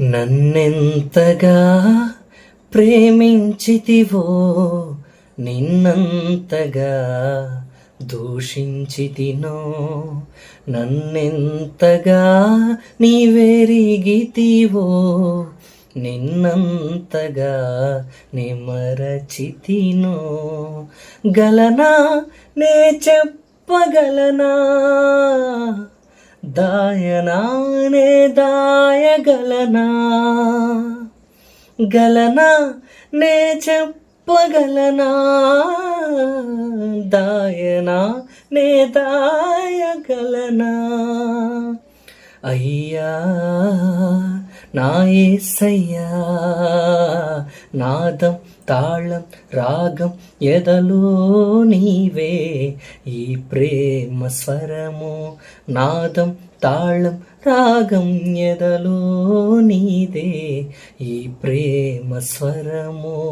నన్నెంతగా ప్రేమించితివో నిన్నంతగా దూషించితినో, నన్నెంతగా నీవెరిగితివో నిన్నంతగా నిమరచితినో. గలనా నే చెప్పగలనా, దాయనా నే దాయగలనా, గలనా నే చెప్పగలనా, దాయనా నే దాయగలనా. అయ్యా నా యేసయ్యా, నాదం తాళం రాగం ఎదలో నీవే, ఈ ప్రేమ స్వరము నాదం తాళం రాగం ఎదలో నీదే, ఈ ప్రేమ స్వరము.